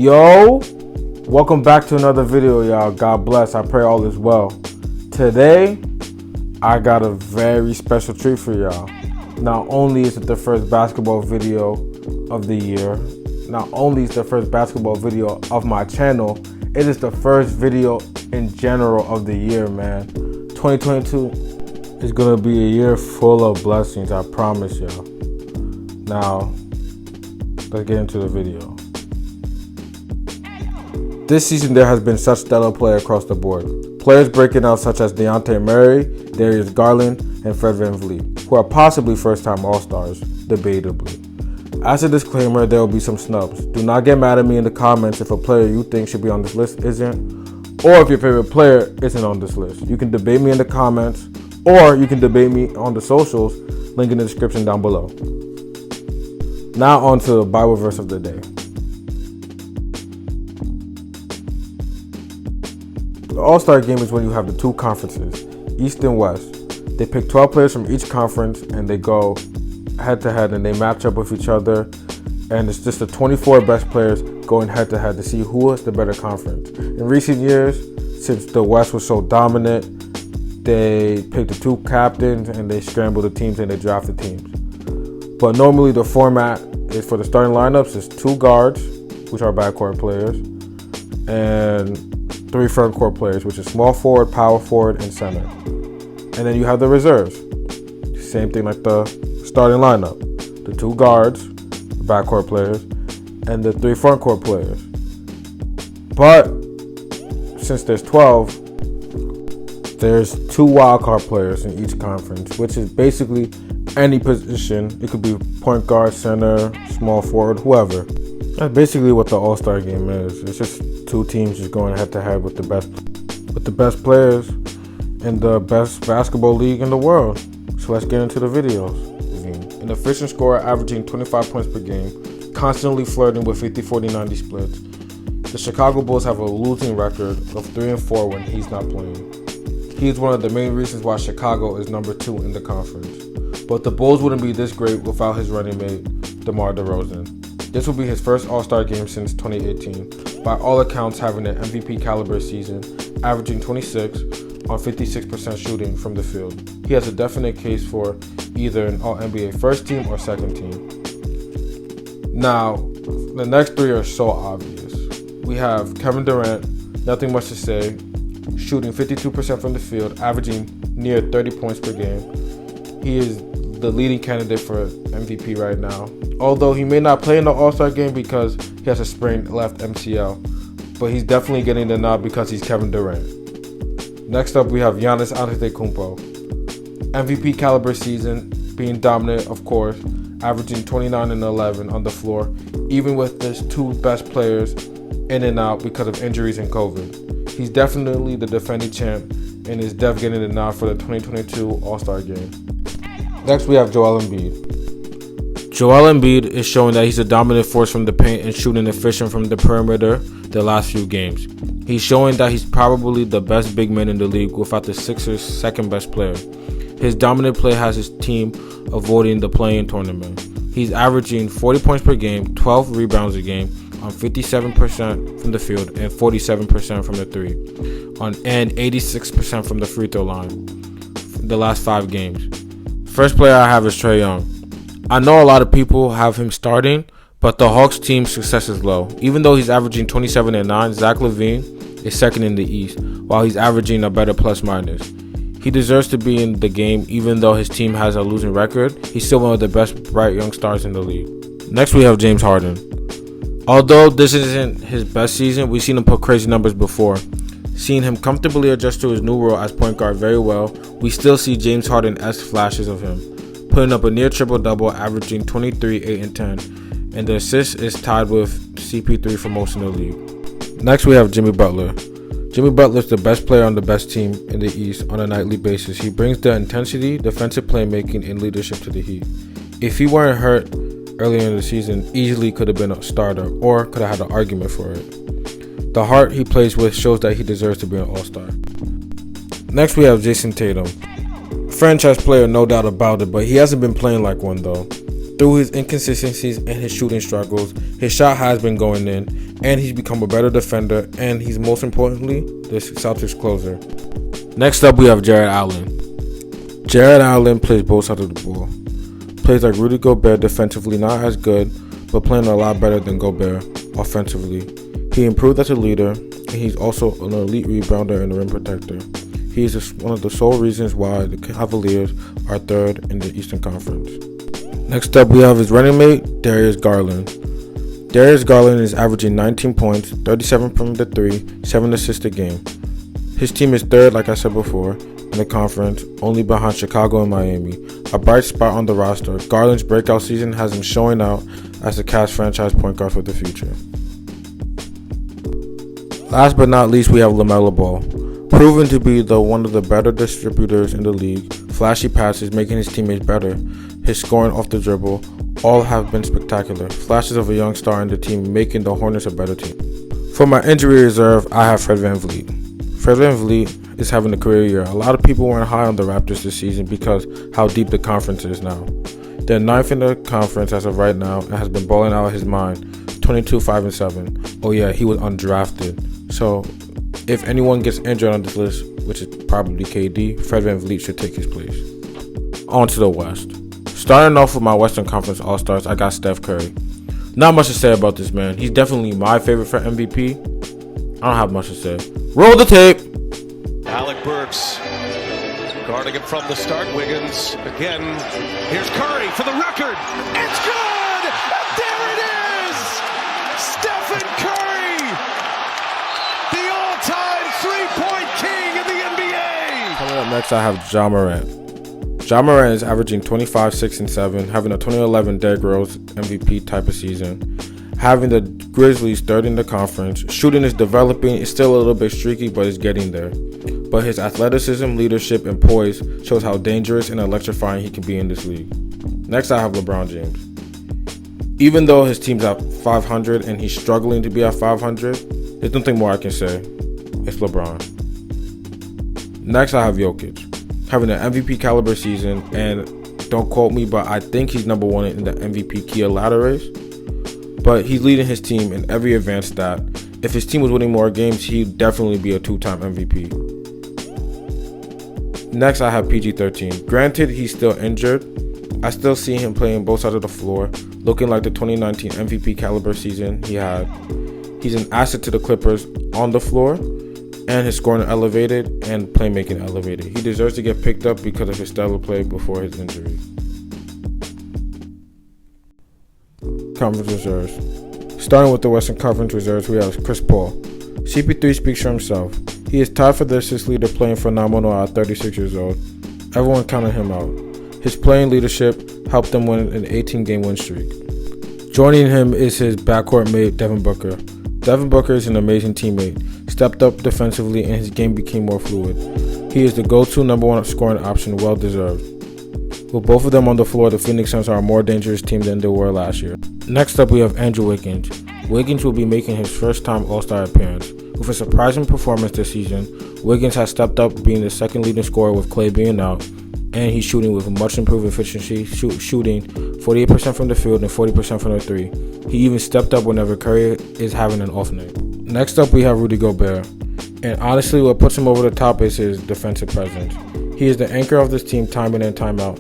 Yo, welcome back to another video, y'all. God bless. I pray all is well. Today, I got a very special treat for y'all. Not only is it the first basketball video of the year, not only is the first basketball video of my channel, it is the first video in general of the year, man. 2022 is gonna be a year full of blessings, I promise y'all. Now, let's get into the video. This season, there has been such stellar play across the board. Players breaking out such as Dejounte Murray, Darius Garland, and Fred VanVleet, who are possibly first-time All-Stars, debatably. As a disclaimer, there will be some snubs. Do not get mad at me in the comments if a player you think should be on this list isn't, or if your favorite player isn't on this list. You can debate me in the comments, or you can debate me on the socials, link in the description down below. Now on to the Bible verse of the day. The All-Star game is when you have the two conferences, East and West. They pick 12 players from each conference and they go head-to-head and they match up with each other. And it's just the 24 best players going head-to-head to see who is the better conference. In recent years, since the West was so dominant, they picked the two captains and they scrambled the teams and they drafted teams. But normally the format is for the starting lineups is 2 guards, which are backcourt players, and 3 front court players, which is small forward, power forward, and center. And then you have the reserves. Same thing like the starting lineup. The 2 guards, the backcourt players, and the 3 front court players. But since there's 12, there's 2 wildcard players in each conference, which is basically any position. It could be point guard, center, small forward, whoever. That's basically what the All-Star game is. It's just 2 teams just going head-to-head with the best players in the best basketball league in the world. So let's get into the videos. An efficient scorer averaging 25 points per game, constantly flirting with 50-40-90 splits. The Chicago Bulls have a losing record of 3-4 when he's not playing. He is one of the main reasons why Chicago is number 2 in the conference. But the Bulls wouldn't be this great without his running mate, DeMar DeRozan. This will be his first All-Star game since 2018, by all accounts having an MVP caliber season, averaging 26 on 56% shooting from the field. He has a definite case for either an All-NBA first team or second team. Now, the next 3 are so obvious. We have Kevin Durant, nothing much to say, shooting 52% from the field, averaging near 30 points per game. He is the leading candidate for MVP right now. Although he may not play in the All-Star game because he has a sprained left MCL, but he's definitely getting the nod because he's Kevin Durant. Next up, we have Giannis Antetokounmpo. MVP caliber season, being dominant, of course, averaging 29 and 11 on the floor, even with his 2 best players in and out because of injuries and COVID. He's definitely the defending champ and is getting the nod for the 2022 All-Star game. Next, we have Joel Embiid. Joel Embiid is showing that he's a dominant force from the paint and shooting efficient from the perimeter the last few games. He's showing that he's probably the best big man in the league without the Sixers' second best player. His dominant play has his team avoiding the play-in tournament. He's averaging 40 points per game, 12 rebounds a game, on 57% from the field and 47% from the 3, and 86% from the free throw line the last 5 games. First player I have is Trae Young. I know a lot of people have him starting, but the Hawks team's success is low. Even though he's averaging 27 and 9, Zach LaVine is second in the East, while he's averaging a better plus-minus. He deserves to be in the game even though his team has a losing record. He's still one of the best bright young stars in the league. Next we have James Harden. Although this isn't his best season, we've seen him put crazy numbers before. Seeing him comfortably adjust to his new role as point guard very well, we still see James Harden-esque flashes of him, putting up a near triple-double, averaging 23, 8, and 10, and the assist is tied with CP3 for most in the league. Next, we have Jimmy Butler. Jimmy Butler is the best player on the best team in the East on a nightly basis. He brings the intensity, defensive playmaking, and leadership to the Heat. If he weren't hurt earlier in the season, easily could have been a starter or could have had an argument for it. The heart he plays with shows that he deserves to be an All-Star. Next, we have Jason Tatum. Franchise player, no doubt about it, but he hasn't been playing like one though. Through his inconsistencies and his shooting struggles, his shot has been going in, and he's become a better defender, and he's most importantly, the Celtics closer. Next up, we have Jarrett Allen. Jarrett Allen plays both sides of the ball. Plays like Rudy Gobert defensively, not as good, but playing a lot better than Gobert offensively. He improved as a leader, and he's also an elite rebounder and rim protector. He is one of the sole reasons why the Cavaliers are third in the Eastern Conference. Next up, we have his running mate, Darius Garland. Darius Garland is averaging 19 points, 37 from the 3, 7 assists a game. His team is third, like I said before, in the conference, only behind Chicago and Miami. A bright spot on the roster, Garland's breakout season has him showing out as the Cavs franchise point guard for the future. Last but not least, we have LaMelo Ball. Proven to be one of the better distributors in the league, flashy passes making his teammates better, his scoring off the dribble, all have been spectacular. Flashes of a young star in the team making the Hornets a better team. For my injury reserve, I have Fred VanVleet. Fred VanVleet is having a career year. A lot of people weren't high on the Raptors this season because how deep the conference is now. They're 9th in the conference as of right now and has been balling out of his mind. 22-5-7. Oh yeah, he was undrafted. So if anyone gets injured on this list, which is probably KD, Fred VanVleet should take his place. On to the West. Starting off with my Western Conference All-Stars, I got Steph Curry. Not much to say about this man. He's definitely my favorite for MVP. I don't have much to say. Roll the tape. Alec Burks guarding him from the start. Wiggins again. Here's Curry for the record. It's good! There it is! Stephen Curry! The all-time three-point king in the NBA! Coming up next, I have Ja Morant. Ja Morant is averaging 25, 6, and 7, having a 2011 Derrick Rose MVP type of season. Having the Grizzlies third in the conference. Shooting is developing. It's still a little bit streaky, but it's getting there. But his athleticism, leadership, and poise shows how dangerous and electrifying he can be in this league. Next, I have LeBron James. Even though his team's at 500 and he's struggling to be at 500, there's nothing more I can say. It's LeBron. Next, I have Jokic. Having an MVP caliber season, and don't quote me, but I think he's number one in the MVP Kia ladder race. But he's leading his team in every advanced stat. If his team was winning more games, he'd definitely be a 2-time MVP. Next, I have PG-13. Granted, he's still injured. I still see him playing both sides of the floor, looking like the 2019 MVP caliber season he had. He's an asset to the Clippers on the floor, and his scoring elevated and playmaking elevated. He deserves to get picked up because of his stellar play before his injury. Conference reserves. Starting with the Western Conference reserves, we have Chris Paul. CP3 speaks for himself. He is tied for the assist leader, playing phenomenal at 36 years old. Everyone counted him out. His playing leadership helped them win an 18-game win streak. Joining him is his backcourt mate, Devin Booker. Devin Booker is an amazing teammate, stepped up defensively, and his game became more fluid. He is the go-to number one scoring option, well deserved. With both of them on the floor, the Phoenix Suns are a more dangerous team than they were last year. Next up, we have Andrew Wiggins. Wiggins will be making his first-time All-Star appearance. With a surprising performance this season, Wiggins has stepped up, being the second leading scorer with Klay being out, and he's shooting with much improved efficiency, shooting 48% from the field and 40% from the three. He even stepped up whenever Curry is having an off night. Next up, we have Rudy Gobert. And honestly, what puts him over the top is his defensive presence. He is the anchor of this team time in and time out,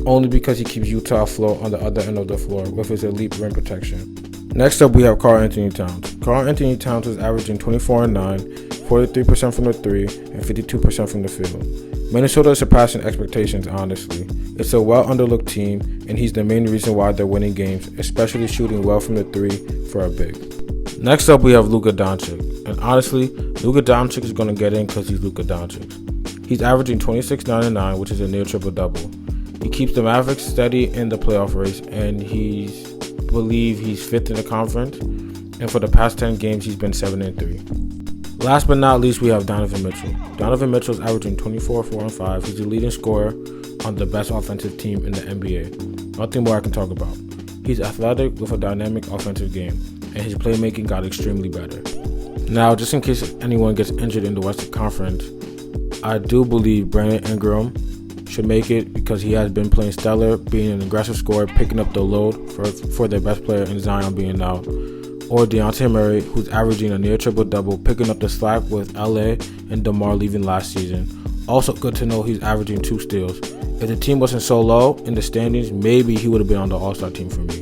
only because he keeps Utah afloat on the other end of the floor with his elite rim protection. Next up, we have Karl-Anthony Towns. Karl-Anthony Towns is averaging 24-9, 43% from the three, and 52% from the field. Minnesota is surpassing expectations, honestly. It's a well-underlooked team, and he's the main reason why they're winning games, especially shooting well from the three for a big. Next up, we have Luka Doncic. And honestly, Luka Doncic is going to get in because he's Luka Doncic. He's averaging 26, 9, and 9, which is a near triple-double. He keeps the Mavericks steady in the playoff race, and I believe he's 5th in the conference. And for the past 10 games, he's been 7 and 3. Last but not least, we have Donovan Mitchell. Donovan Mitchell is averaging 24, 4, and 5. He's the leading scorer on the best offensive team in the NBA. Nothing more I can talk about. He's athletic with a dynamic offensive game, and his playmaking got extremely better. Now, just in case anyone gets injured in the Western Conference, I do believe Brandon Ingram should make it because he has been playing stellar, being an aggressive scorer, picking up the load for their best player in Zion being out. Or Dejounte Murray, who's averaging a near triple-double, picking up the slack with LA and DeMar leaving last season. Also good to know he's averaging 2 steals. If the team wasn't so low in the standings, maybe he would have been on the All-Star team for me.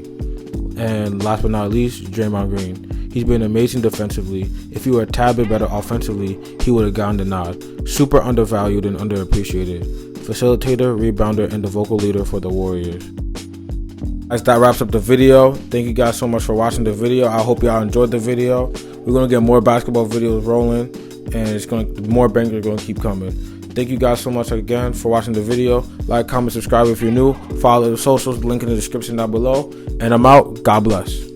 And last but not least, Draymond Green. He's been amazing defensively. If he were a tad bit better offensively, he would have gotten the nod. Super undervalued and underappreciated. Facilitator, rebounder, and the vocal leader for the Warriors. As that wraps up the video. Thank you guys so much for watching the video. I hope y'all enjoyed the video. We're going to get more basketball videos rolling, and more bangers are going to keep coming. Thank you guys so much again for watching the video. Like, comment, subscribe if you're new. Follow the socials, link in the description down below. And I'm out. God bless.